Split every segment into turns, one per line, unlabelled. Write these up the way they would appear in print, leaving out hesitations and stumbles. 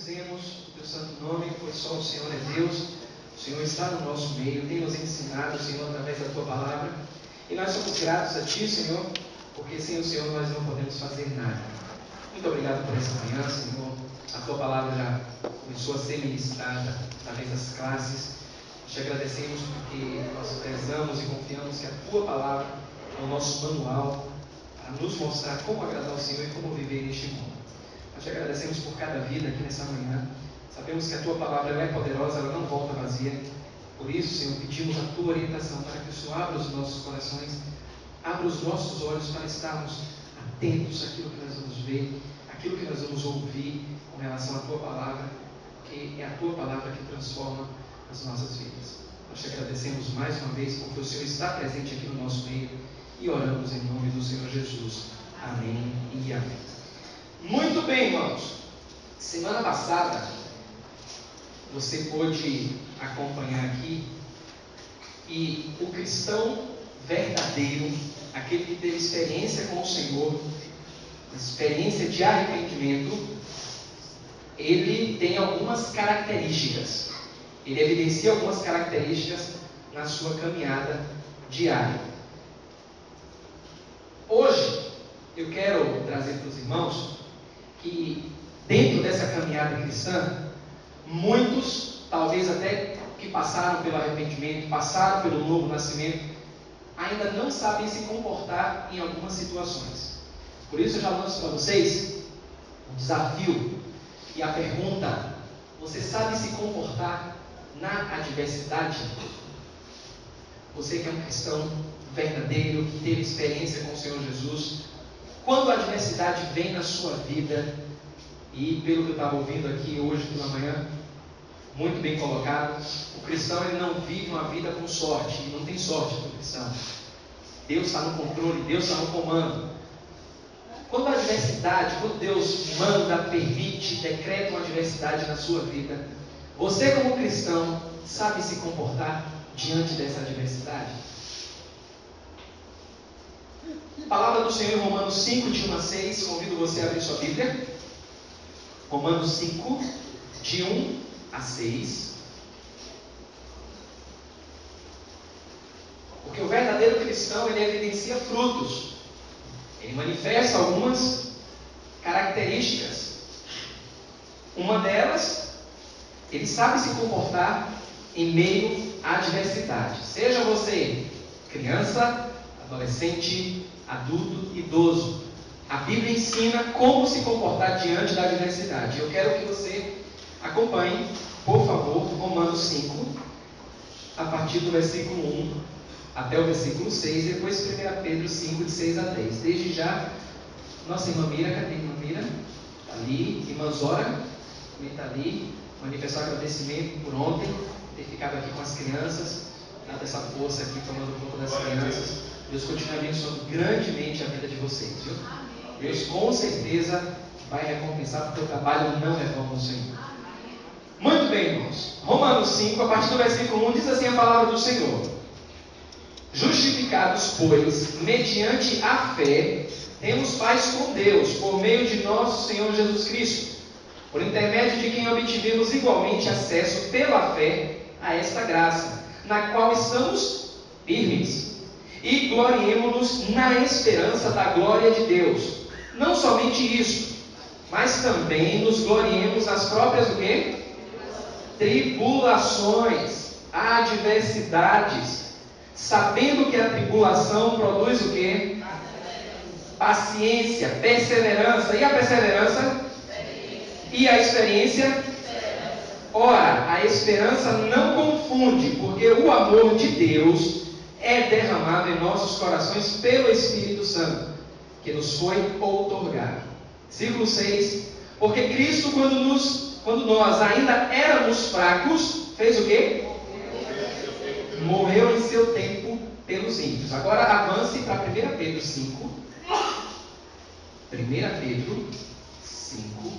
bendizemos o teu santo nome, pois só o Senhor é Deus. O Senhor está no nosso meio, tem nos ensinado, Senhor, através da tua palavra. E nós somos gratos a ti, Senhor, porque sem o Senhor nós não podemos fazer nada. Muito obrigado por essa manhã, Senhor. A tua palavra já começou a ser ministrada através das classes. Te agradecemos porque nós prezamos e confiamos que a tua palavra é o nosso manual para nos mostrar como agradar ao Senhor e como viver neste mundo. Nós te agradecemos por cada vida aqui nessa manhã. Sabemos que a tua palavra ela é poderosa, ela não volta vazia. Por isso, Senhor, pedimos a tua orientação para que o Senhor abra os nossos corações, abra os nossos olhos para estarmos atentos àquilo que nós vamos ver, àquilo que nós vamos ouvir com relação à tua palavra, porque é a tua palavra que transforma as nossas vidas. Nós te agradecemos mais uma vez porque o Senhor está presente aqui no nosso meio e oramos em nome do Senhor Jesus. Amém e amém. Muito bem, irmãos. Semana passada você pôde acompanhar aqui e o cristão verdadeiro, aquele que teve experiência com o Senhor, experiência de arrependimento, ele tem algumas características. Ele evidencia algumas características na sua caminhada diária. Hoje, eu quero trazer para os irmãos que dentro dessa caminhada cristã, muitos, talvez até que passaram pelo arrependimento, passaram pelo novo nascimento, ainda não sabem se comportar em algumas situações. Por isso eu já lanço para vocês um desafio e a pergunta: você sabe se comportar na adversidade? Você que é um cristão verdadeiro, que teve experiência com o Senhor Jesus, quando a adversidade vem na sua vida, e pelo que eu estava ouvindo aqui hoje pela manhã, muito bem colocado, o cristão ele não vive uma vida com sorte, e não tem sorte para o cristão. Deus está no controle, Deus está no comando. Quando a adversidade, quando Deus manda, permite, decreta uma adversidade na sua vida, você como cristão sabe se comportar diante dessa adversidade? A palavra do Senhor em Romanos 5, de 1 a 6, convido você a abrir sua Bíblia. Romanos 5, de 1 a 6. Porque o verdadeiro cristão, ele evidencia frutos. Ele manifesta algumas características. Uma delas, ele sabe se comportar em meio à adversidade. Seja você criança, adolescente, adulto, idoso. A Bíblia ensina como se comportar diante da adversidade. Eu quero que você acompanhe, por favor, Romanos 5, a partir do versículo 1 até o versículo 6, depois 1 Pedro 5, de 6 a 10. Desde já, nossa irmã Mira, cadê a irmã Mira? Está ali. Irmã Zora, também está ali. Manifestar agradecimento por ontem, ter ficado aqui com as crianças, dado essa força aqui, tomando conta das crianças. Deus continue abençoando grandemente a vida de vocês, viu? Deus com certeza vai recompensar, porque o trabalho não é vão no Senhor. Muito bem, irmãos. Romanos 5, a partir do versículo 1, diz assim a palavra do Senhor: justificados, pois, mediante a fé, temos paz com Deus, por meio de nosso Senhor Jesus Cristo, por intermédio de quem obtivemos igualmente acesso pela fé a esta graça, na qual estamos firmes, e gloriemo-nos na esperança da glória de Deus. Não somente isso, mas também nos gloriemos nas próprias o quê? Tribulações, adversidades, sabendo que a tribulação produz o quê? Paciência, perseverança. E a perseverança? E a experiência? Ora, a esperança não confunde, porque o amor de Deus é derramado em nossos corações pelo Espírito Santo, que nos foi outorgado. Versículo 6. Porque Cristo, quando nós ainda éramos fracos, fez o quê? Morreu em seu tempo pelos ímpios. Agora avance para 1 Pedro 5. 1 Pedro 5.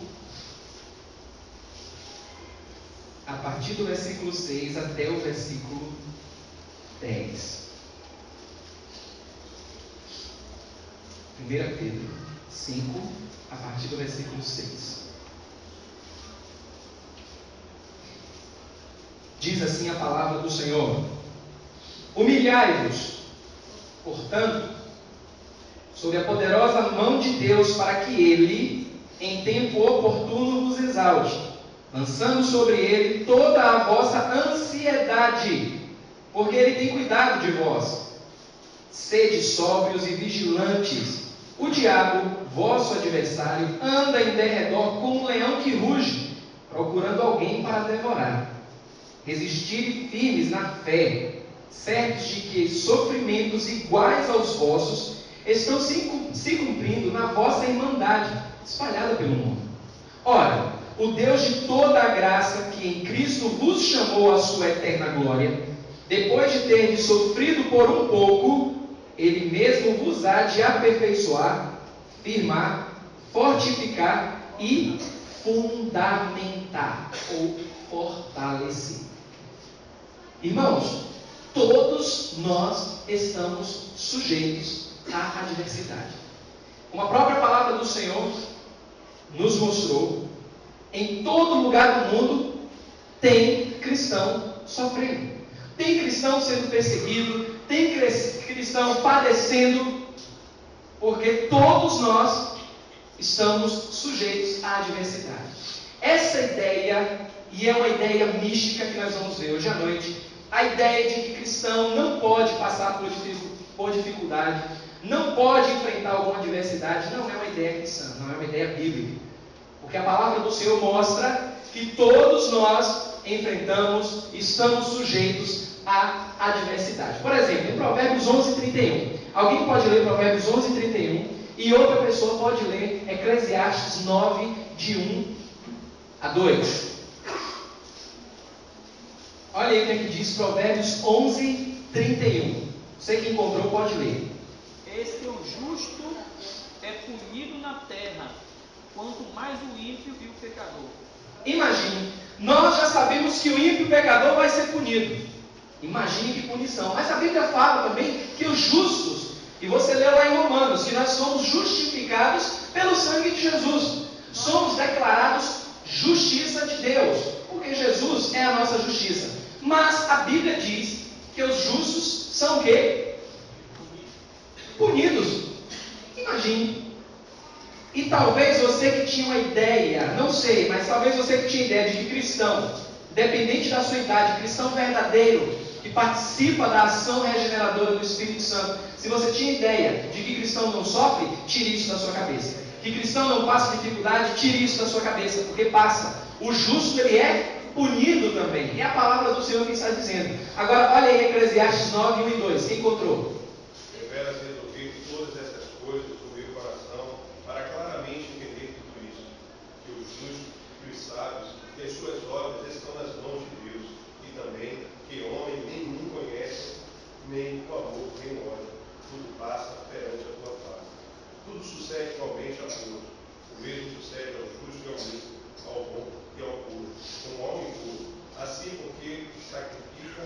A partir do versículo 6 até o versículo 10. 1 Pedro 5, a partir do versículo 6. Diz assim a palavra do Senhor: humilhai-vos, portanto, sob a poderosa mão de Deus, para que Ele, em tempo oportuno, vos exalte, lançando sobre Ele toda a vossa ansiedade, porque Ele tem cuidado de vós. Sede sóbrios e vigilantes. O diabo, vosso adversário, anda em derredor como um leão que ruge, procurando alguém para devorar. Resistirem firmes na fé, certos de que sofrimentos iguais aos vossos estão se cumprindo na vossa irmandade, espalhada pelo mundo. Ora, o Deus de toda a graça, que em Cristo vos chamou à sua eterna glória, depois de terdes sofrido por um pouco, Ele mesmo vos há de aperfeiçoar, firmar, fortificar e fundamentar ou fortalecer. Irmãos, todos nós estamos sujeitos à adversidade. Como a própria palavra do Senhor nos mostrou, em todo lugar do mundo tem cristão sofrendo. Tem cristão sendo perseguido, tem cristão padecendo, porque todos nós estamos sujeitos à adversidade. Essa ideia, e é uma ideia mística que nós vamos ver hoje à noite, a ideia de que cristão não pode passar por dificuldade, não pode enfrentar alguma adversidade, não é uma ideia cristã, não é uma ideia bíblica. Porque a palavra do Senhor mostra que todos nós enfrentamos, estamos sujeitos à adversidade. Por exemplo, em Provérbios 11:31. Alguém pode ler Provérbios 11:31 e outra pessoa pode ler Eclesiastes 9, de 1 a 2. Olha aí o que é que diz Provérbios 11:31. Você que encontrou pode ler.
Eis que o justo é punido na terra, quanto mais o ímpio e o pecador.
Imagine, nós já sabemos que o ímpio e o pecador vai ser punido. Imagine que punição. Mas a Bíblia fala também que os justos, e você leu lá em Romanos, que nós somos justificados pelo sangue de Jesus. Somos declarados justiça de Deus, porque Jesus é a nossa justiça. Mas a Bíblia diz que os justos são o quê? Punidos. Imagine. E talvez você que tinha uma ideia, não sei, mas talvez você que tinha ideia de que cristão, independente da sua idade, cristão verdadeiro, que participa da ação regeneradora do Espírito Santo, se você tinha ideia de que cristão não sofre, tire isso da sua cabeça. Que cristão não passa dificuldade, tire isso da sua cabeça, porque passa. O justo, ele é punido também. É a palavra do Senhor que está dizendo. Agora, olha aí Eclesiastes 9, 1 e 2. Quem encontrou?
Deveras resolver todas essas coisas no meu coração, para claramente entender tudo isso. Que os justos e os sábios, que as suas obras estão nas mãos de Deus, e também que homem nenhum conhece, nem o amor, nem o ódio. Tudo passa perante a tua face. Tudo sucede igualmente a todos. O mesmo sucede ao justo e ao ímpio, ao bom e ao puro, como ao impuro. Assim porque sacrifica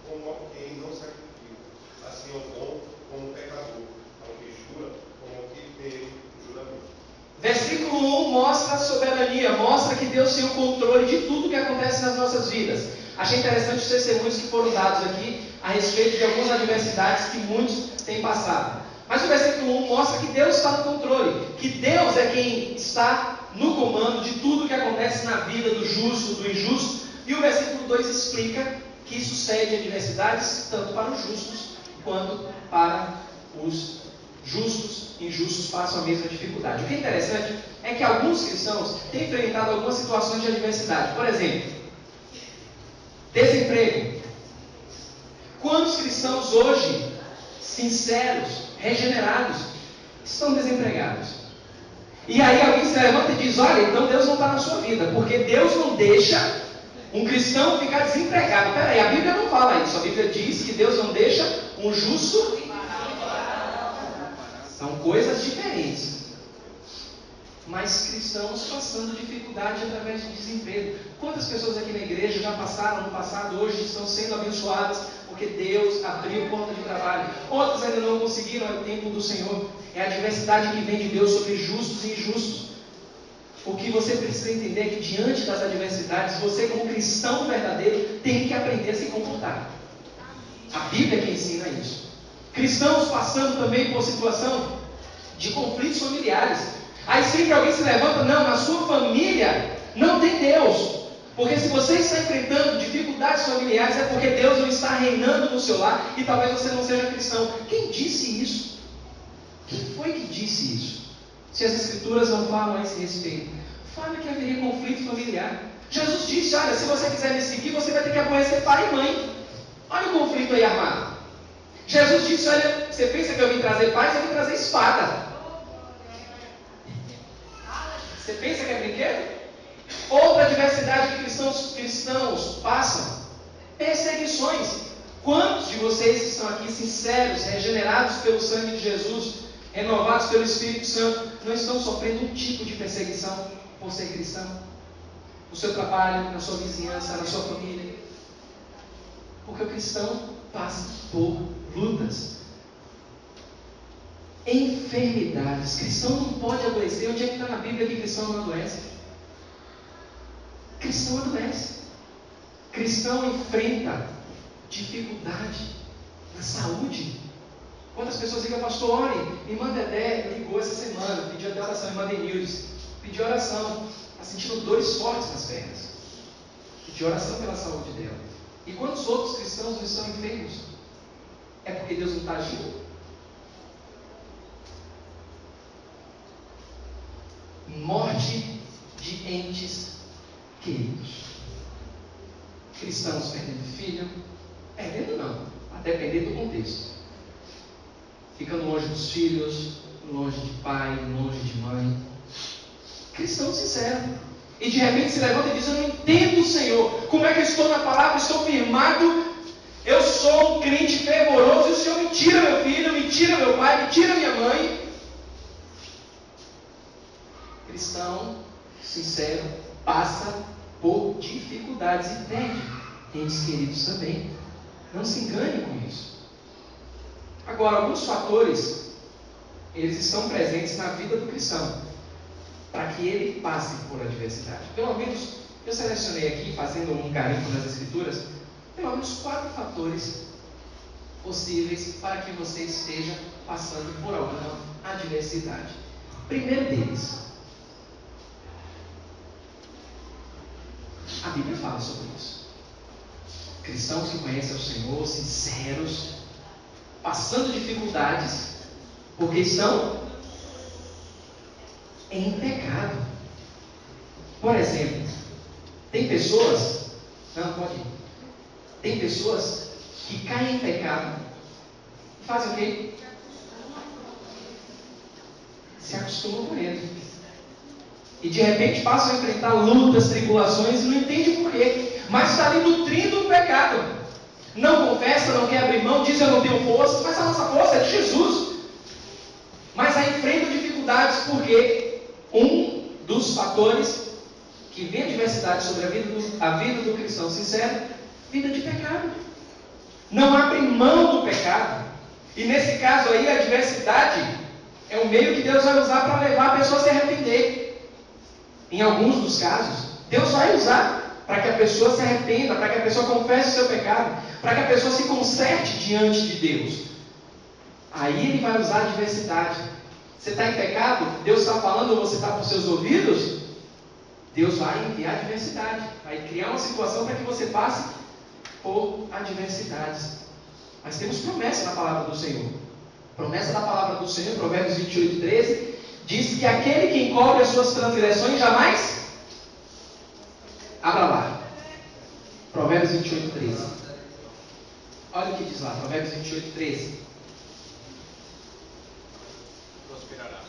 como ao quem não sacrifica. Assim ao bom como ao pecador, ao que jura como ao que tem juramento.
Versículo 1 mostra a soberania, mostra que Deus tem o controle de tudo que acontece nas nossas vidas. Achei interessante os testemunhos que foram dados aqui a respeito de algumas adversidades que muitos têm passado. Mas o versículo 1 mostra que Deus está no controle, que Deus é quem está no comando de tudo que acontece na vida do justo, do injusto. E o versículo 2 explica que sucede adversidades tanto para os justos quanto para os justos. Injustos passam a mesma dificuldade. O que é interessante é que alguns cristãos têm enfrentado algumas situações de adversidade. Por exemplo, desemprego. Quantos cristãos hoje, sinceros, regenerados, estão desempregados? E aí alguém se levanta e diz: olha, então Deus não está na sua vida, porque Deus não deixa um cristão ficar desempregado. Peraí, a Bíblia não fala isso. A Bíblia diz que Deus não deixa um justo. São coisas diferentes. Mas cristãos passando dificuldade através de desemprego. Quantas pessoas aqui na igreja já passaram no passado, hoje estão sendo abençoadas porque Deus abriu porta de trabalho. Outros ainda não conseguiram, é o tempo do Senhor. É a adversidade que vem de Deus sobre justos e injustos. O que você precisa entender é que diante das adversidades, você como cristão verdadeiro tem que aprender a se comportar. A Bíblia é que ensina isso. Cristãos passando também por situação de conflitos familiares. Aí sempre alguém se levanta, não, na sua família não tem Deus. Porque se você está enfrentando dificuldades familiares, é porque Deus não está reinando no seu lar e talvez você não seja cristão. Quem disse isso? Quem foi que disse isso? Se as Escrituras não falam a esse respeito, fala que haveria conflito familiar. Jesus disse, olha, se você quiser me seguir, você vai ter que aborrecer pai e mãe. Olha o conflito aí armado. Jesus disse, olha, você pensa que eu vim trazer paz, eu vim trazer espada. Você pensa que é brinquedo? Outra diversidade que cristãos passam, perseguições. Quantos de vocês que estão aqui sinceros, regenerados pelo sangue de Jesus, renovados pelo Espírito Santo, não estão sofrendo um tipo de perseguição por ser cristão? No seu trabalho, na sua vizinhança, na sua família. Porque o cristão passa por lutas. Enfermidades. Cristão não pode adoecer. Onde é que está na Bíblia que cristão não adoece? Cristão adoece. Cristão enfrenta dificuldade na saúde. Quantas pessoas ligam, pastor, ore, irmã Dedé ligou essa semana, pediu até oração, irmã Denilson, pediu oração, está sentindo dores fortes nas pernas, pediu oração pela saúde dela. E quantos outros cristãos não estão enfermos? É porque Deus não está agindo? Morte de entes queridos. Cristãos perdendo filho, perdendo não, a depender do contexto. Ficando longe dos filhos, longe de pai, longe de mãe. Cristão sincero. E de repente se levanta e diz, eu não entendo o Senhor. Como é que eu estou na palavra? Estou firmado. Eu sou um crente fervoroso e o Senhor me tira meu filho, me tira meu pai, me tira minha mãe. Cristão sincero passa por dificuldades e perde entes queridos também. Não se engane com isso. Agora, alguns fatores, eles estão presentes na vida do cristão, para que ele passe por adversidade. Pelo menos, eu selecionei aqui, fazendo um carimbo nas Escrituras, pelo menos 4 fatores possíveis para que você esteja passando por alguma adversidade. Primeiro deles, a Bíblia fala sobre isso. Cristãos que conhecem o Senhor, sinceros, passando dificuldades, porque estão em pecado. Por exemplo, tem pessoas, tem pessoas que caem em pecado e fazem o quê? Se acostumam com ele. E de repente passam a enfrentar lutas, tribulações e não entendem por quê. Mas está ali nutrindo o pecado. Não confessa, não quer abrir mão, diz eu não tenho força, mas a nossa força é de Jesus. Mas aí enfrenta dificuldades porque um dos fatores que vem a adversidade sobre a vida do cristão sincero, vida de pecado. Não abre mão do pecado. E nesse caso aí a adversidade é o meio que Deus vai usar para levar a pessoa a se arrepender. Em alguns dos casos, Deus vai usar para que a pessoa se arrependa, para que a pessoa confesse o seu pecado, para que a pessoa se conserte diante de Deus. Aí Ele vai usar a adversidade. Você está em pecado? Deus está falando ou você está por seus ouvidos? Deus vai enviar adversidade, vai criar uma situação para que você passe por adversidades. Mas temos promessa na palavra do Senhor. Promessa da palavra do Senhor, Provérbios 28, 13, diz que aquele que encobre as suas transgressões jamais... Abra lá. Provérbios 28, 13. Olha o que diz lá, Provérbios 28, 13.
Prosperará.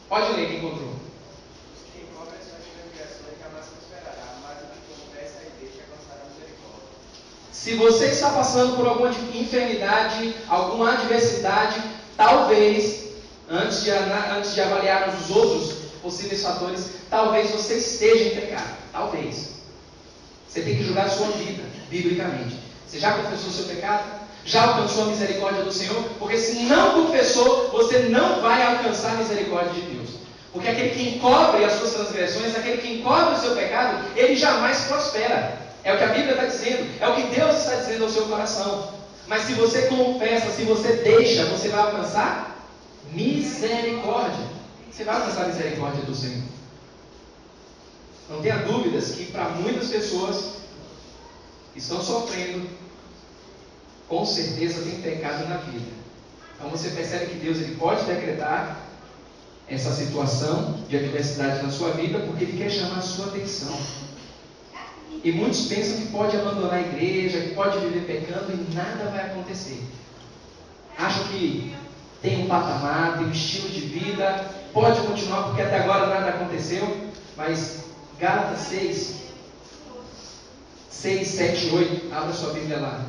Pode ler quem encontrou.
Quem encobre as suas transgressões jamais prosperará, mas o que confessa e deixa alcançará misericórdia.
Se você está passando por alguma enfermidade, alguma adversidade, talvez, antes de avaliarmos os outros possíveis fatores, talvez você esteja em pecado. Talvez. Você tem que julgar a sua vida, biblicamente. Você já confessou o seu pecado? Já alcançou a misericórdia do Senhor? Porque se não confessou, você não vai alcançar a misericórdia de Deus. Porque aquele que encobre as suas transgressões, aquele que encobre o seu pecado, ele jamais prospera. É o que a Bíblia está dizendo, é o que Deus está dizendo ao seu coração. Mas se você confessa, se você deixa, você vai alcançar misericórdia. Você vai alcançar a misericórdia do Senhor. Não tenha dúvidas que para muitas pessoas que estão sofrendo, com certeza tem pecado na vida. Então você percebe que Deus ele pode decretar essa situação de adversidade na sua vida, porque Ele quer chamar a sua atenção. E muitos pensam que pode abandonar a igreja, que pode viver pecando e nada vai acontecer. Acham que tem um patamar, tem um estilo de vida, pode continuar porque até agora nada aconteceu, mas Gálatas 6, 7, 8, abra sua Bíblia lá.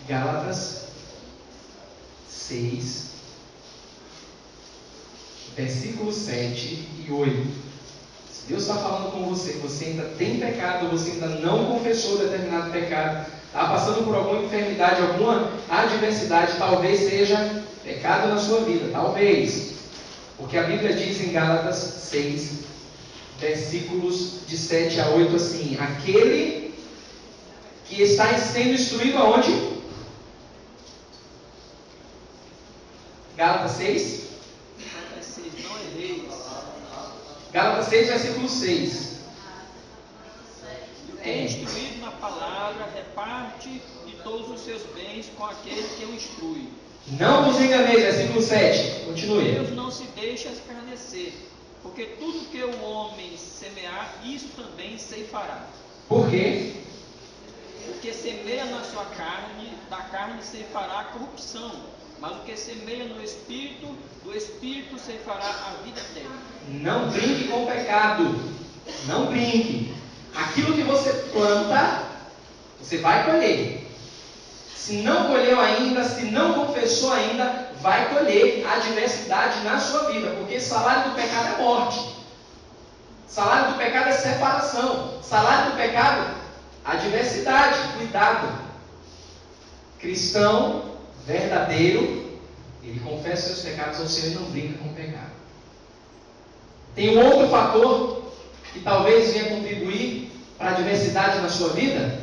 Gálatas 6, versículos 7 e 8. Se Deus está falando com você, você ainda tem pecado, você ainda não confessou determinado pecado, está passando por alguma enfermidade, alguma adversidade, talvez seja pecado na sua vida, talvez. Porque a Bíblia diz em Gálatas 6, versículos de 7 a 8 assim: aquele que está sendo instruído aonde? Gálatas 6?
Não errei.
Gálatas 6, versículo 6.
É instruído na palavra, reparte de todos os seus bens com aquele que o instrui.
Não vos enganeis, versículo 7. Continue.
Deus não se deixa escarnecer, porque tudo que o homem semear, isso também ceifará.
Por quê?
O que semeia na sua carne, da carne ceifará a corrupção, mas o que semeia no Espírito, do Espírito ceifará a vida eterna.
Não brinque com o pecado. Não brinque. Aquilo que você planta, você vai colher. Se não colheu ainda, se não confessou ainda, vai colher adversidade na sua vida. Porque salário do pecado é morte. Salário do pecado é separação. Salário do pecado, adversidade. Cuidado. Cristão verdadeiro, ele confessa seus pecados ao Senhor e não brinca com o pecado. Tem um outro fator que talvez venha contribuir para a adversidade na sua vida,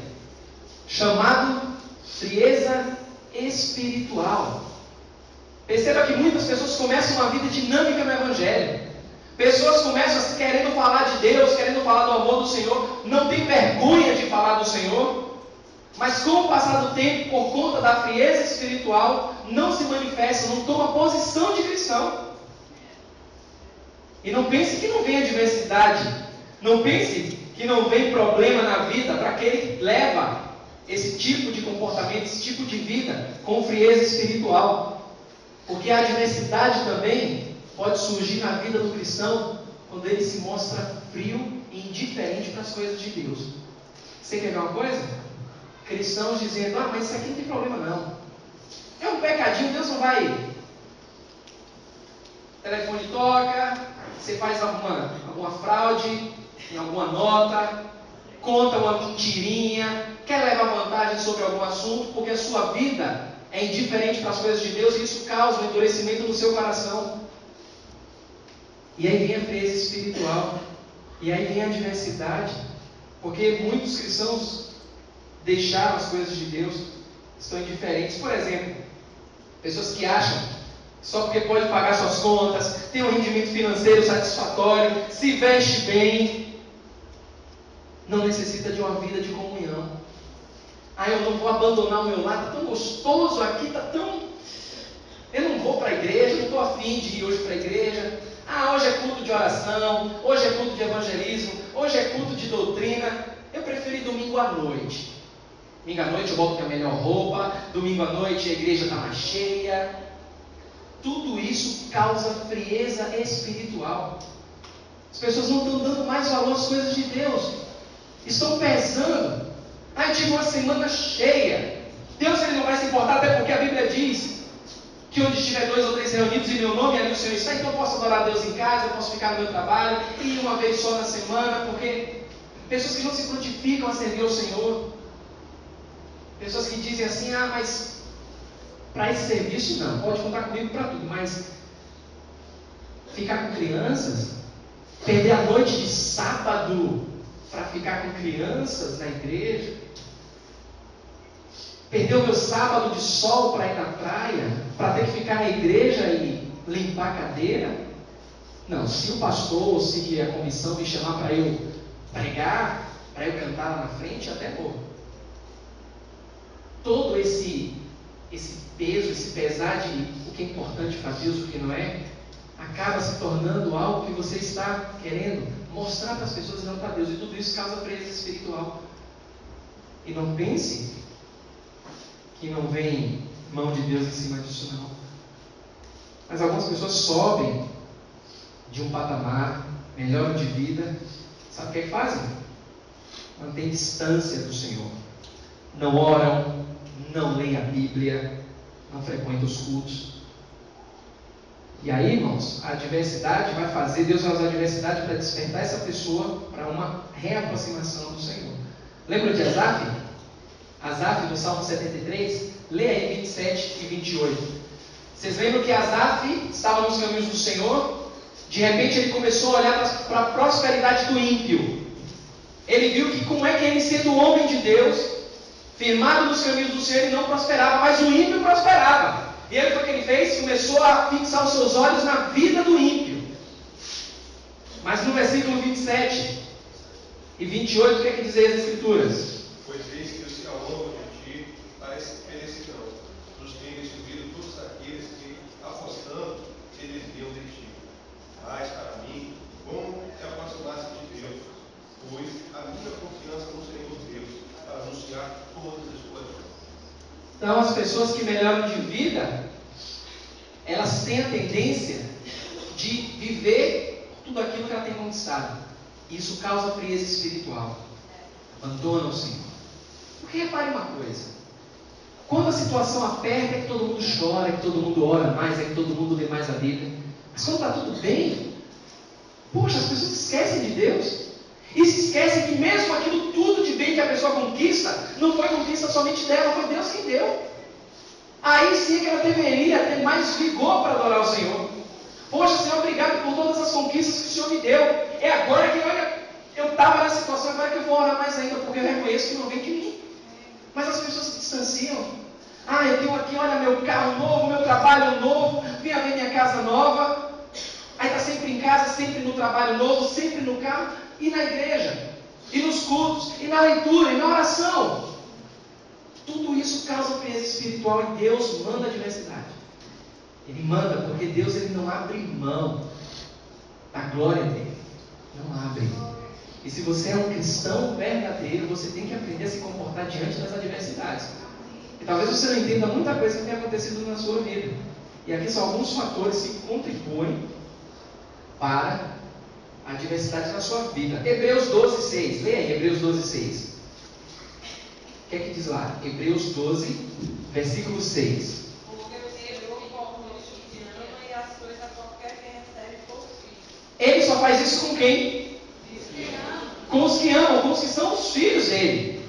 chamado frieza espiritual. Perceba que muitas pessoas começam uma vida dinâmica no Evangelho. Pessoas começam querendo falar de Deus, querendo falar do amor do Senhor, não tem vergonha de falar do Senhor, mas com o passar do tempo, por conta da frieza espiritual, não se manifesta, não toma posição de cristão. E não pense que não vem adversidade, não pense que não vem problema na vida para aquele que leva esse tipo de comportamento, esse tipo de vida com frieza espiritual. Porque a adversidade também pode surgir na vida do cristão quando ele se mostra frio e indiferente para as coisas de Deus. Você quer ver uma coisa? Cristãos dizendo, mas isso aqui não tem problema não. É um pecadinho, Deus não vai. O telefone toca, você faz alguma fraude em alguma nota, conta uma mentirinha, quer levar vantagem sobre algum assunto, porque a sua vida é indiferente para as coisas de Deus e isso causa um endurecimento no seu coração. E aí vem a frieza espiritual, e aí vem a adversidade, porque muitos cristãos deixaram as coisas de Deus, estão indiferentes. Por exemplo, pessoas que acham que só porque pode pagar suas contas, tem um rendimento financeiro satisfatório, se veste bem, não necessita de uma vida de comunhão. Eu não vou abandonar o meu lar, está tão gostoso aqui, está tão... Eu não vou para a igreja, não estou afim de ir hoje para a igreja. Hoje é culto de oração, hoje é culto de evangelismo, hoje é culto de doutrina. Eu prefiro ir domingo à noite. Domingo à noite eu volto com a melhor roupa, domingo à noite a igreja está mais cheia. Tudo isso causa frieza espiritual. As pessoas não estão dando mais valor às coisas de Deus. Estão pesando. Eu tive uma semana cheia. Deus ele não vai se importar, até porque a Bíblia diz que onde estiver 2 ou 3 reunidos em meu nome, ali o Senhor está. Então eu posso adorar a Deus em casa, eu posso ficar no meu trabalho, ir uma vez só na semana, porque pessoas que não se prontificam a servir ao Senhor. Pessoas que dizem assim, mas para esse serviço não, pode contar comigo para tudo, mas ficar com crianças, perder a noite de sábado para ficar com crianças na igreja, perder o meu sábado de sol para ir na praia, para ter que ficar na igreja e limpar a cadeira. Não, se o pastor ou se a comissão me chamar para eu pregar, para eu cantar lá na frente, até vou. Todo esse peso, esse pesar de o que é importante para Deus, o que não é, acaba se tornando algo que você está querendo mostrar para as pessoas e não para Deus. E tudo isso causa presa espiritual. E não pense que não vem mão de Deus em cima disso, não. Mas algumas pessoas sobem de um patamar, melhoram de vida. Sabe o que fazem? Mantém distância do Senhor. Não oram, não leem a Bíblia, não frequentam os cultos. E aí, irmãos, a adversidade vai fazer, Deus vai usar a adversidade para despertar essa pessoa para uma reaproximação do Senhor. Lembra de Asaf? Asaf, do Salmo 73? Lê aí 27 e 28. Vocês lembram que Asaf estava nos caminhos do Senhor? De repente ele começou a olhar para a prosperidade do ímpio. Ele viu que como é que ele, sendo homem de Deus, firmado nos caminhos do Senhor, ele não prosperava, mas o ímpio prosperava. E ele, o que ele fez? Começou a fixar os seus olhos na vida do ímpio. Mas no versículo 27 e 28, o que é que dizem as Escrituras?
Pois eis que os que ao longo de ti perecerão, dos que têm destruído todos aqueles que, apostando, se desviam de ti. Mas para mim, bom é aproximar-se de Deus, pois a minha confiança no Senhor Deus, para anunciar todas as suas obras.
Então, as pessoas que melhoram de vida, elas têm a tendência de viver tudo aquilo que ela tem conquistado. Isso causa frieza espiritual. Abandona o Senhor. Porque repare uma coisa: quando a situação aperta, é que todo mundo chora, é que todo mundo ora mais, é que todo mundo lê mais a Bíblia. Mas quando está tudo bem, poxa, as pessoas esquecem de Deus. E se esquecem que mesmo aquilo tudo de bem que a pessoa conquista, não foi conquista somente dela, foi Deus quem deu. Aí sim que ela deveria ter mais vigor para adorar o Senhor. Poxa, Senhor, obrigado por todas as conquistas que o Senhor me deu. É agora que, olha, eu estava nessa situação, agora que eu vou orar mais ainda, porque eu reconheço que não vem de mim. Mas as pessoas se distanciam. Ah, eu tenho aqui, olha, meu carro novo, meu trabalho novo, venha ver minha casa nova. Aí está sempre em casa, sempre no trabalho novo, sempre no carro. E na igreja, e nos cultos, e na leitura, e na oração. Tudo isso causa frieza espiritual e Deus manda a adversidade. Ele manda porque Deus ele não abre mão da glória dele. Não abre. E se você é um cristão verdadeiro, você tem que aprender a se comportar diante das adversidades. E talvez você não entenda muita coisa que tem acontecido na sua vida. E aqui são alguns fatores que contribuem para a adversidade na sua vida. Hebreus 12:6. Leia aí, Hebreus 12:6. O que é que diz lá? Hebreus 12, versículo 6. Ele só faz isso com quem? Com os que amam, com os que são os filhos dele.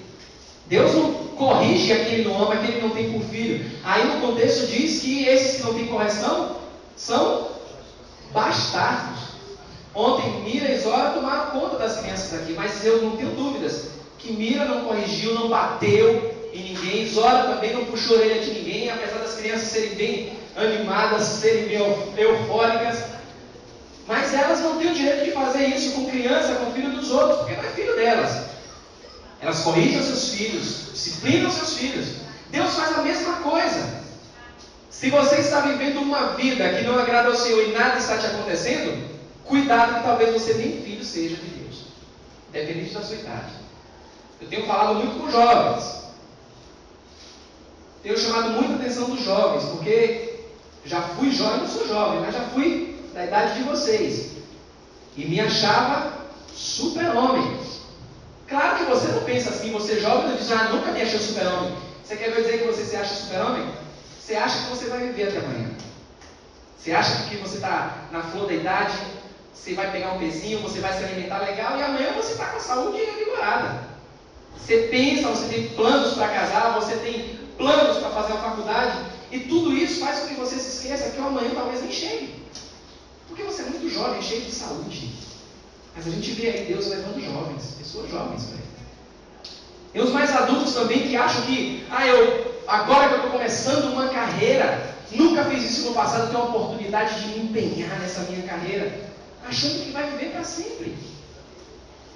Deus não corrige aquele não ama, aquele que não tem por filho. Aí no contexto diz que esses que não têm correção são bastardos. Ontem Mira e Zora tomaram conta das crianças aqui, mas eu não tenho dúvidas que Mira não corrigiu, não bateu em ninguém, Zora também não puxou a orelha de ninguém, apesar das crianças serem bem animadas, serem bem eufóricas, mas elas não têm o direito de fazer isso com criança, com filho dos outros, porque não é filho delas. Elas corrigem os seus filhos, disciplinam os seus filhos. Deus faz a mesma coisa. Se você está vivendo uma vida que não agrada ao Senhor e nada está te acontecendo, cuidado que talvez você nem filho seja de Deus, dependente da sua idade. Eu tenho falado muito com jovens, tenho chamado muita atenção dos jovens, porque já fui jovem, não sou jovem, mas já fui da idade de vocês, e me achava super-homem. Claro que você não pensa assim, você jovem não diz, nunca me achei super-homem. Você quer dizer que você se acha super-homem? Você acha que você vai viver até amanhã. Você acha que você está na flor da idade, você vai pegar um pezinho, você vai se alimentar legal, e amanhã você está com a saúde revigorada. Você pensa, você tem planos para casar, você tem planos para fazer a faculdade, e tudo isso faz com que você se esqueça que o amanhã talvez nem chegue. Porque você é muito cheios de saúde. Mas a gente vê aí Deus levando jovens, pessoas jovens para Ele. E os mais adultos também que acham que, agora que eu estou começando uma carreira, nunca fiz isso no passado, tenho a oportunidade de me empenhar nessa minha carreira, achando que vai viver para sempre.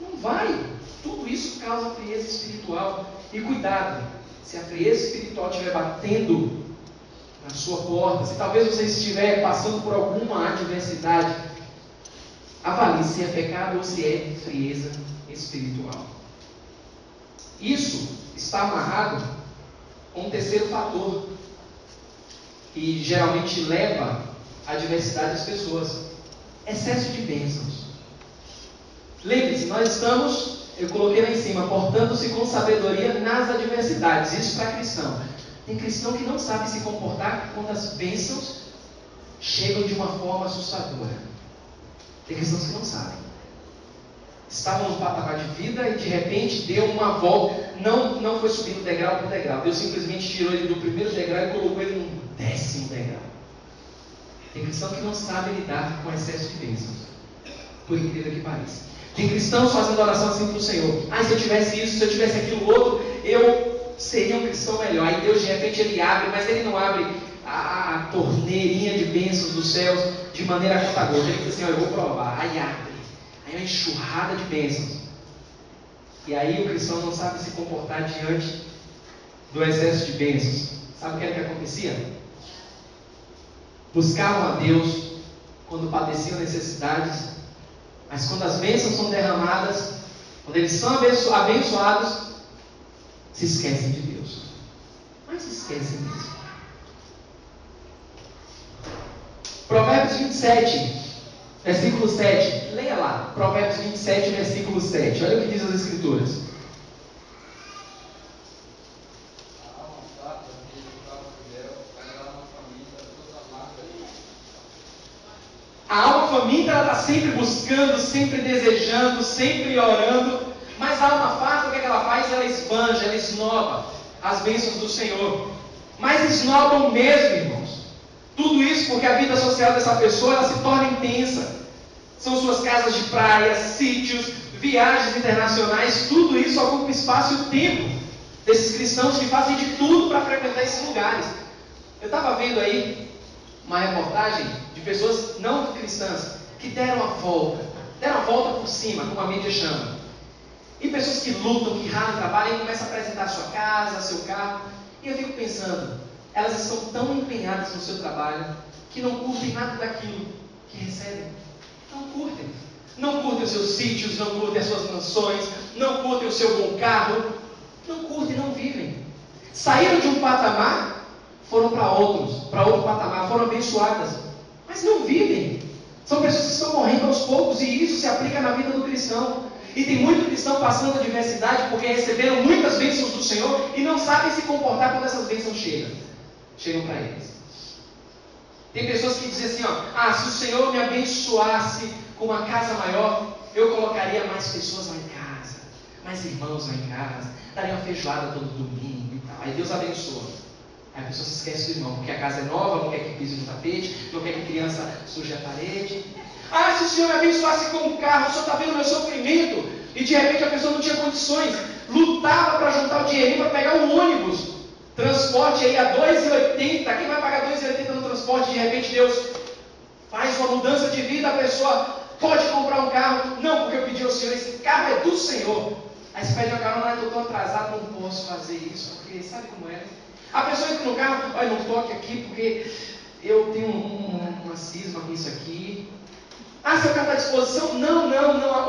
Não vai. Tudo isso causa frieza espiritual. E cuidado, se a frieza espiritual estiver batendo na sua porta, se talvez você estiver passando por alguma adversidade, avalie se é pecado ou se é frieza espiritual. Isso está amarrado com um terceiro fator que geralmente leva à adversidade das pessoas: excesso de bênçãos. Lembre-se, nós estamos, eu coloquei lá em cima, portando-se com sabedoria nas adversidades. Isso para cristão. Tem cristão que não sabe se comportar quando as bênçãos chegam de uma forma assustadora. Tem cristãos que não sabem. Estavam no patamar de vida e de repente deu uma volta. Não foi subindo degrau por degrau. Deus simplesmente tirou ele do primeiro degrau e colocou ele no 10º degrau. Tem cristão que não sabe lidar com excesso de bênçãos, por incrível que pareça. Tem cristãos fazendo oração assim para o Senhor: se eu tivesse isso, se eu tivesse aquilo outro, eu seria um cristão melhor. Aí Deus de repente ele abre, mas ele não abre a torneirinha de bênçãos dos céus de maneira contagora. Ele diz assim: eu vou provar. Aí abre. Aí uma enxurrada de bênçãos. E aí o cristão não sabe se comportar diante do excesso de bênçãos. Sabe o que era que acontecia? Buscavam a Deus quando padeciam necessidades, mas quando as bênçãos são derramadas, quando eles são abençoados, se esquecem de Deus. Mas se esquecem mesmo. Provérbios 27, versículo 7. Leia lá. Provérbios 27, versículo 7. Olha o que diz as Escrituras. A alma faminta, ela está sempre buscando, sempre desejando, sempre orando. Mas a alma farta, o que ela faz? Ela esbanja, ela esnoba as bênçãos do Senhor. Mas esnobam mesmo, irmãos. Tudo isso porque a vida social dessa pessoa, ela se torna intensa. São suas casas de praia, sítios, viagens internacionais. Tudo isso ocupa espaço e tempo desses cristãos que fazem de tudo para frequentar esses lugares. Eu estava vendo aí uma reportagem de pessoas não cristãs que deram a volta por cima, como a mídia chama. E pessoas que lutam, que ralam, trabalham e começam a apresentar a sua casa, seu carro. E eu fico pensando, elas estão tão empenhadas no seu trabalho que não curtem nada daquilo que recebem. Não curtem. Não curtem os seus sítios, não curtem as suas mansões, não curtem o seu bom carro. Não curtem, não vivem. Saíram de um patamar, foram para outro patamar, foram abençoadas, mas não vivem. São pessoas que estão morrendo aos poucos, e isso se aplica na vida do cristão. E tem muito cristão passando adversidade porque receberam muitas bênçãos do Senhor e não sabem se comportar quando essas bênçãos chegam para eles. Tem pessoas que dizem assim, se o Senhor me abençoasse com uma casa maior, eu colocaria mais pessoas lá em casa, mais irmãos lá em casa, daria uma feijoada todo domingo e tal. Aí Deus abençoa. Aí a pessoa se esquece do irmão, porque a casa é nova, não quer que pise no tapete, não quer que criança suje a parede. Se o Senhor me abençoasse com um carro, o Senhor está vendo o meu sofrimento. E de repente a pessoa não tinha condições, lutava para juntar o dinheirinho para pegar um ônibus, transporte aí a R$2,80. Quem vai pagar R$2,80 no transporte? De repente Deus faz uma mudança de vida, a pessoa pode comprar um carro. Não, porque eu pedi ao Senhor, esse carro é do Senhor. Aí você pede ao carro, eu estou atrasado, não posso fazer isso, porque sabe como é? A pessoa entra no carro, olha, não toque aqui porque eu tenho uma cisma com isso aqui. Seu carro está à disposição? Não,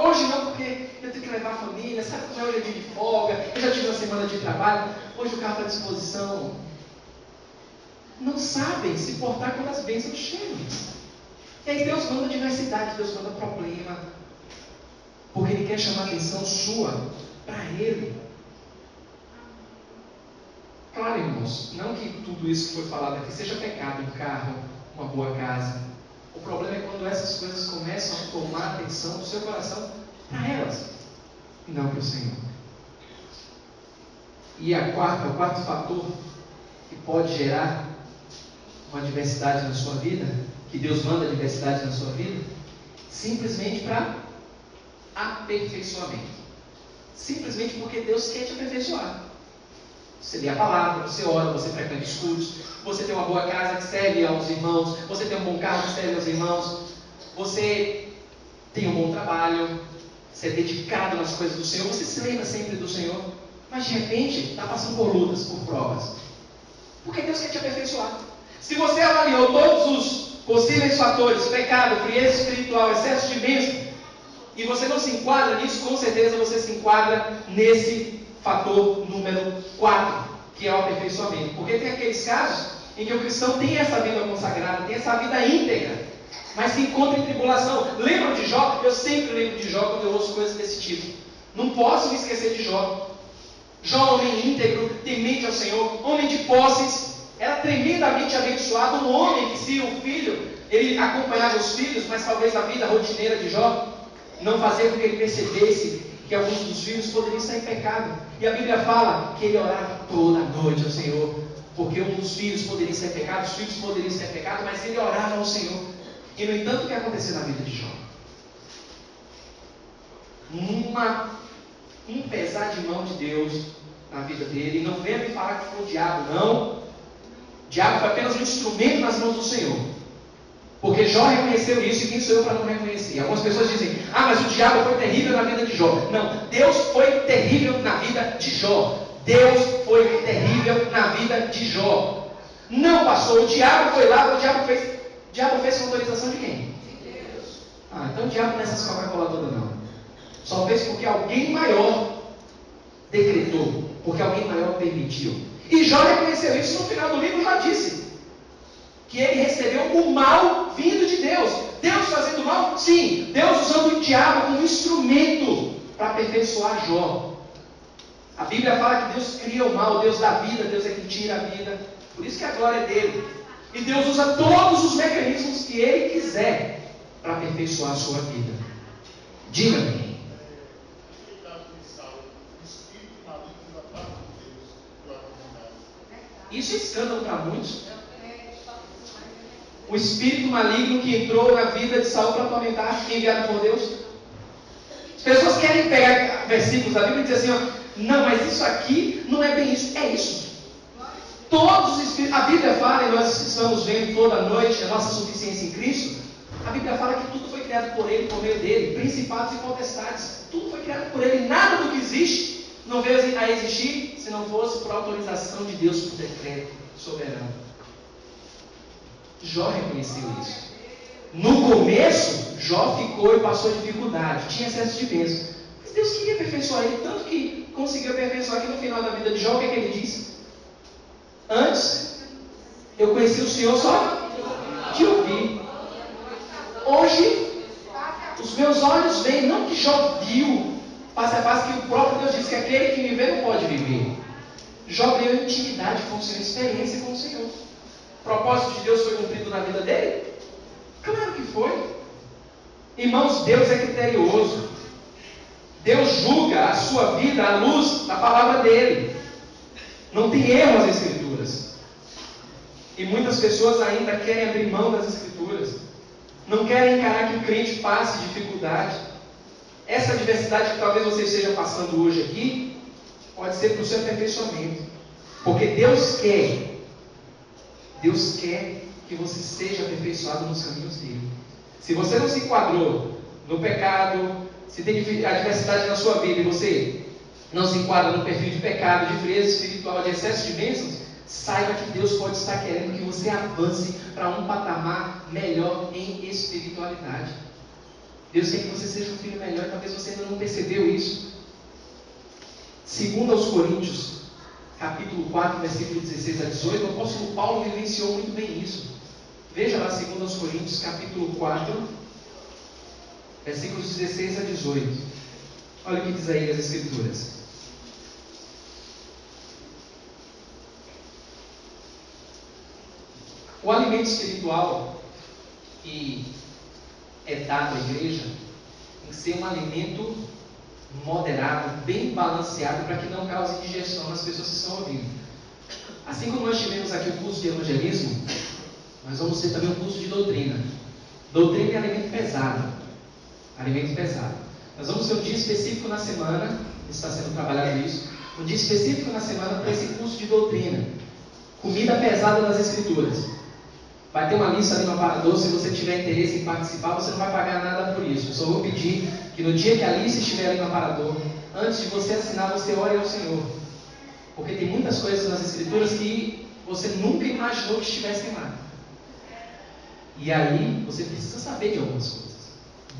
hoje não, porque eu tenho que levar a família, sabe como é, hoje é dia de folga, eu já tive uma semana de trabalho, hoje o carro está à disposição. Não sabem se portar quando as bênçãos chegam. E aí Deus manda diversidade, Deus manda problema, porque Ele quer chamar a atenção sua para Ele. Claro, irmãos, não que tudo isso que foi falado aqui seja pecado, um carro, uma boa casa. O problema é quando essas coisas começam a tomar a atenção do seu coração para elas, e não para o Senhor. E o quarto fator que pode gerar uma adversidade na sua vida, que Deus manda adversidade na sua vida, Simplesmente para aperfeiçoamento. Simplesmente porque Deus quer te aperfeiçoar. Você lê a palavra, você ora, você frequenta os cultos, você tem uma boa casa que serve aos irmãos, você tem um bom carro que serve aos irmãos, você tem um bom trabalho, você é dedicado nas coisas do Senhor, você se lembra sempre do Senhor, mas de repente está passando por lutas, por provas. Porque Deus quer te aperfeiçoar. Se você avaliou todos os possíveis fatores, pecado, frieza espiritual, excesso de bênção, e você não se enquadra nisso, com certeza você se enquadra nesse fator número 4, que é o aperfeiçoamento. Porque tem aqueles casos em que o cristão tem essa vida consagrada, tem essa vida íntegra, mas se encontra em tribulação. Lembram de Jó? Eu sempre lembro de Jó quando eu ouço coisas desse tipo. Não posso me esquecer de Jó. Jó, homem íntegro, temente ao Senhor, homem de posses, era tremendamente abençoado, um homem que, se o filho, ele acompanhava os filhos, mas talvez a vida rotineira de Jó não fazia com que ele percebesse que alguns dos filhos poderiam estar em pecado. E a Bíblia fala que ele orava toda noite ao Senhor, porque um dos filhos poderia ser pecado, os filhos poderiam ser pecado, mas ele orava ao Senhor. E no entanto, o que aconteceu na vida de Jó? Um pesar de mão de Deus na vida dele. E não venha me falar que foi o diabo, não. O diabo foi apenas um instrumento nas mãos do Senhor. Porque Jó reconheceu isso, e quem sou eu para não reconhecer? Algumas pessoas dizem, mas o diabo foi terrível na vida de Jó. Não, Deus foi terrível na vida de Jó. Deus foi terrível na vida de Jó. Não passou, o diabo foi lá, o diabo fez com autorização de quem? De Deus. Então o diabo nessas Coca-Cola toda não. Só fez porque alguém maior decretou, porque alguém maior permitiu. E Jó reconheceu isso no final do livro, já disse que ele recebeu o mal vindo de Deus. Deus fazendo mal? Sim. Deus usando o diabo como instrumento para aperfeiçoar Jó. A Bíblia fala que Deus cria o mal, Deus dá vida, Deus é que tira a vida. Por isso que a glória é dele. E Deus usa todos os mecanismos que ele quiser para aperfeiçoar a sua vida. Diga-me. Isso é escândalo para muitos. O espírito maligno que entrou na vida de Saul para atormentar, que é enviado por Deus. As pessoas querem pegar versículos da Bíblia e dizer assim, não, mas isso aqui não é bem isso. É isso. Todos os espíritos, a Bíblia fala, e nós estamos vendo toda noite a nossa suficiência em Cristo. A Bíblia fala que tudo foi criado por Ele, por meio dele, principados e potestades. Tudo foi criado por Ele. Nada do que existe não veio a existir se não fosse por autorização de Deus, por decreto soberano. Jó reconheceu isso. No começo, Jó ficou e passou dificuldade, tinha excesso de bênção. Mas Deus queria aperfeiçoar ele, tanto que conseguiu aperfeiçoar que no final da vida de Jó, o que é que ele disse? Antes, eu conheci o Senhor só de ouvir. Hoje, os meus olhos veem, não que Jó viu, face a face, que o próprio Deus disse que aquele que me vê não pode viver. Jó veio intimidade com o Senhor, experiência com o Senhor. O propósito de Deus foi cumprido na vida dele? Claro que foi. Irmãos, Deus é criterioso. Deus julga a sua vida à luz da palavra dele. Não tem erro nas Escrituras. E muitas pessoas ainda querem abrir mão das Escrituras. Não querem encarar que o crente passe dificuldade. Essa adversidade que talvez você esteja passando hoje aqui, pode ser para o seu aperfeiçoamento. Porque Deus quer que você seja aperfeiçoado nos caminhos dele. Se você não se enquadrou no pecado, se tem adversidade na sua vida e você não se enquadra no perfil de pecado, de frieza espiritual, de excesso de bênçãos, saiba que Deus pode estar querendo que você avance para um patamar melhor em espiritualidade. Deus quer que você seja um filho melhor e talvez você ainda não percebeu isso. 2 aos Coríntios, capítulo 4, versículo 16 a 18, o apóstolo Paulo vivenciou muito bem isso. Veja lá 2 aos Coríntios, capítulo 4, versículos 16 a 18. Olha o que diz aí as Escrituras. O alimento espiritual que é dado à igreja tem que ser um alimento moderado, bem balanceado, para que não cause indigestão nas pessoas que estão ouvindo. Assim como nós tivemos aqui o curso de evangelismo, nós vamos ter também um curso de doutrina. Doutrina é alimento pesado. Alimento pesado. Nós vamos ter um dia específico na semana, está sendo trabalhado isso, um dia específico na semana para esse curso de doutrina. Comida pesada das Escrituras. Vai ter uma lista ali no aparador, se você tiver interesse em participar, você não vai pagar nada por isso. Eu só vou pedir que no dia que a lista estiver ali no aparador, antes de você assinar, você ore ao Senhor. Porque tem muitas coisas nas Escrituras que você nunca imaginou que estivessem lá. E aí, você precisa saber de algumas coisas.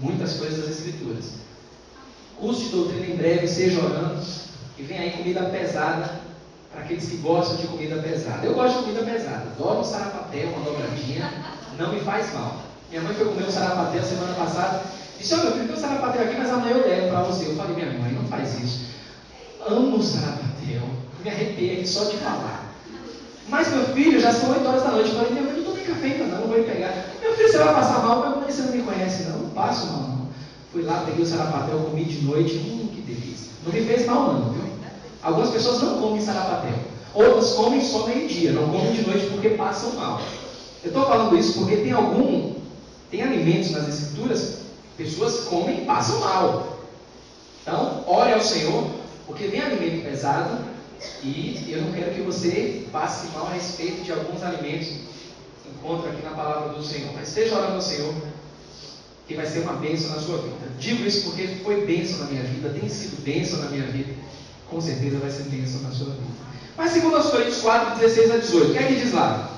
Muitas coisas das Escrituras. Curso de doutrina em breve, seja orando. E vem aí comida pesada, para aqueles que gostam de comida pesada. Eu gosto de comida pesada. Adoro um sarapatel, uma dobradinha. Não me faz mal. Minha mãe foi comer um sarapatel semana passada. Disse, olha, meu filho, tem um sarapatel aqui, mas amanhã eu levo para você. Eu falei, minha mãe, não faz isso. Amo o sarapatel. Me arrepiei aqui só de falar. Mas, meu filho, já são 8 horas da noite. Eu falei, minha mãe, não tomei café ainda não vou ir pegar. Meu filho, você vai passar mal? Minha mãe, você não me conhece, não. Não passo mal, não. Fui lá, peguei o sarapatel, comi de noite. Que delícia. Não me fez mal, não, viu? Algumas pessoas não comem sarapatel. Outras comem só meio-dia. Não comem de noite porque passam mal. Eu estou falando isso porque tem alimentos nas Escrituras, pessoas comem e passam mal. Então, ore ao Senhor, porque vem alimento pesado e eu não quero que você passe mal a respeito de alguns alimentos que encontro aqui na palavra do Senhor. Mas esteja orando ao Senhor, que vai ser uma bênção na sua vida. Digo isso porque foi bênção na minha vida, tem sido bênção na minha vida. Com certeza vai ser bênção na sua vida. Mas segundo aos Coríntios 4, 16 a 18, o que é que diz lá?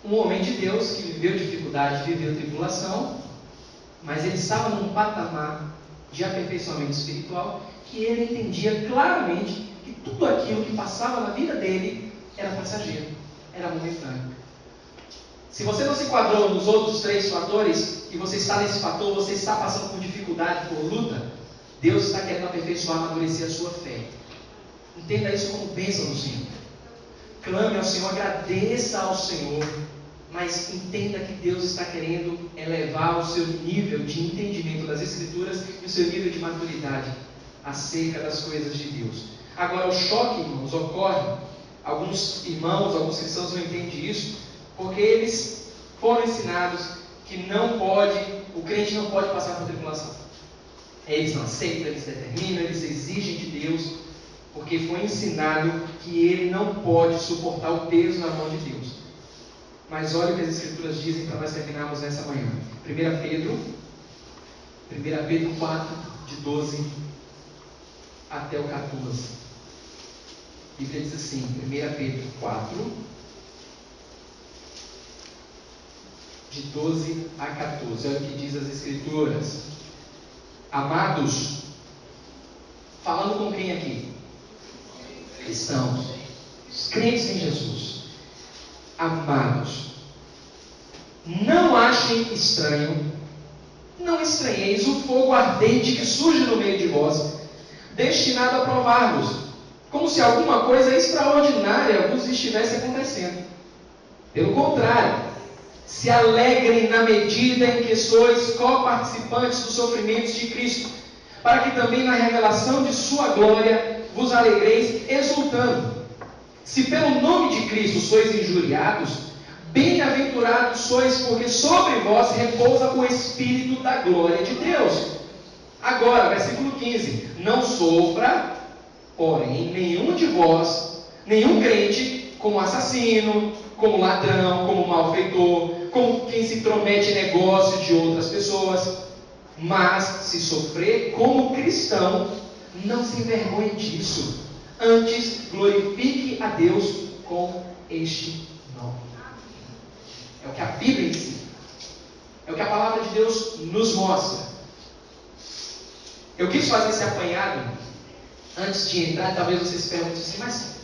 Um homem de Deus que viveu dificuldade, viveu tribulação, mas ele estava num patamar de aperfeiçoamento espiritual que ele entendia claramente que tudo aquilo que passava na vida dele era passageiro, era momentâneo. Se você não se enquadrou nos outros 3 fatores e você está nesse fator, você está passando por dificuldade, por luta, Deus está querendo aperfeiçoar, amadurecer a sua fé. Entenda isso como bênção do Senhor. Clame ao Senhor, agradeça ao Senhor, mas entenda que Deus está querendo elevar o seu nível de entendimento das Escrituras e o seu nível de maturidade acerca das coisas de Deus. Agora, o choque, irmãos, ocorre. Alguns irmãos, alguns cristãos não entendem isso, porque eles foram ensinados que o crente não pode passar por tribulação. Eles não aceitam, eles determinam, eles exigem de Deus, porque foi ensinado que ele não pode suportar o peso na mão de Deus. Mas olha o que as Escrituras dizem para nós terminarmos nessa manhã. 1 Pedro 4, de 12 até o 14. A Bíblia diz assim, 1 Pedro 4, de 12 a 14. Olha o que diz as Escrituras. Amados, falando com quem aqui? Cristãos, os crentes em Jesus. Amados, não achem estranho, não estranheis o fogo ardente que surge no meio de vós, destinado a provar-vos, como se alguma coisa extraordinária vos estivesse acontecendo. Pelo contrário, se alegrem na medida em que sois co-participantes dos sofrimentos de Cristo, para que também na revelação de sua glória vos alegreis exultando. Se pelo nome de Cristo sois injuriados, bem-aventurados sois, porque sobre vós repousa o Espírito da glória de Deus. Agora, versículo 15. Não sofra, porém, nenhum de vós, nenhum crente, como assassino, como ladrão, como malfeitor, como quem se intromete em negócio de outras pessoas. Mas, se sofrer como cristão, não se envergonhe disso. Antes, glorifique a Deus com este nome. É o que a Bíblia ensina. É o que a palavra de Deus nos mostra. Eu quis fazer esse apanhado antes de entrar. Talvez vocês se perguntem assim, mas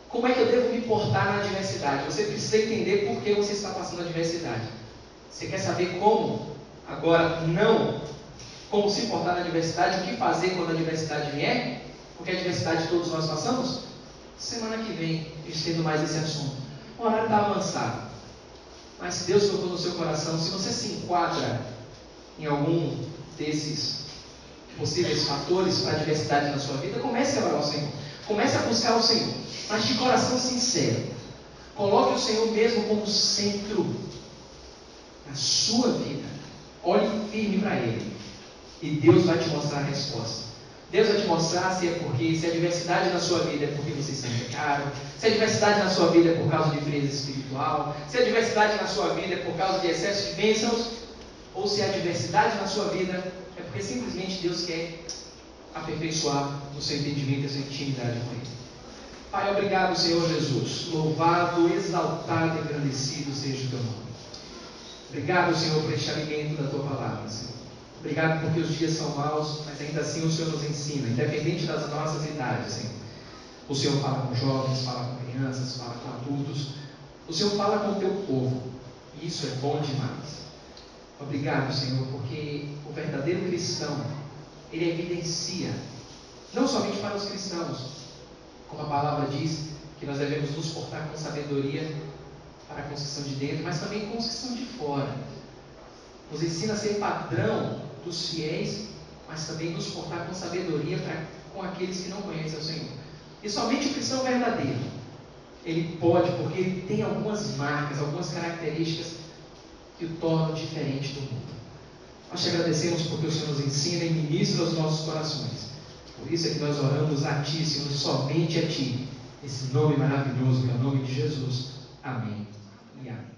como é que eu devo me portar na adversidade? Você precisa entender por que você está passando a adversidade. Você quer saber como? Agora, não como se portar na adversidade, o que fazer quando a adversidade vier? Porque a adversidade todos nós passamos? Semana que vem, estendo mais esse assunto. O horário está avançado. Mas se Deus tocou no seu coração, se você se enquadra em algum desses possíveis fatores para a adversidade na sua vida, comece a orar ao Senhor. Comece a buscar o Senhor. Mas de coração sincero. Coloque o Senhor mesmo como centro na sua vida. Olhe firme para Ele. E Deus vai te mostrar a resposta. Deus vai te mostrar se a adversidade na sua vida é porque você está em pecado, se a adversidade na sua vida é por causa de frieza espiritual, se a adversidade na sua vida é por causa de excesso de bênçãos, ou se a adversidade na sua vida é porque simplesmente Deus quer aperfeiçoar o seu entendimento e a sua intimidade com Ele. Pai, obrigado, Senhor Jesus. Louvado, exaltado e engrandecido seja o Teu nome. Obrigado, Senhor, por este alimento da Tua palavra, Senhor. Obrigado porque os dias são maus, mas ainda assim o Senhor nos ensina, independente das nossas idades, Senhor. O Senhor fala com jovens, fala com crianças, fala com adultos. O Senhor fala com o Teu povo. E isso é bom demais. Obrigado, Senhor, porque o verdadeiro cristão, ele evidencia, não somente para os cristãos, como a palavra diz, que nós devemos nos portar com sabedoria para a construção de dentro, mas também com construção de fora. Nos ensina a ser padrão dos fiéis, mas também nos portar com sabedoria com aqueles que não conhecem o Senhor. E somente o cristão verdadeiro, ele pode, porque ele tem algumas marcas, algumas características que o tornam diferente do mundo. Nós te agradecemos porque o Senhor nos ensina e ministra aos nossos corações. Por isso é que nós oramos a Ti, Senhor, somente a Ti, esse nome maravilhoso que é o nome de Jesus. Amém e amém.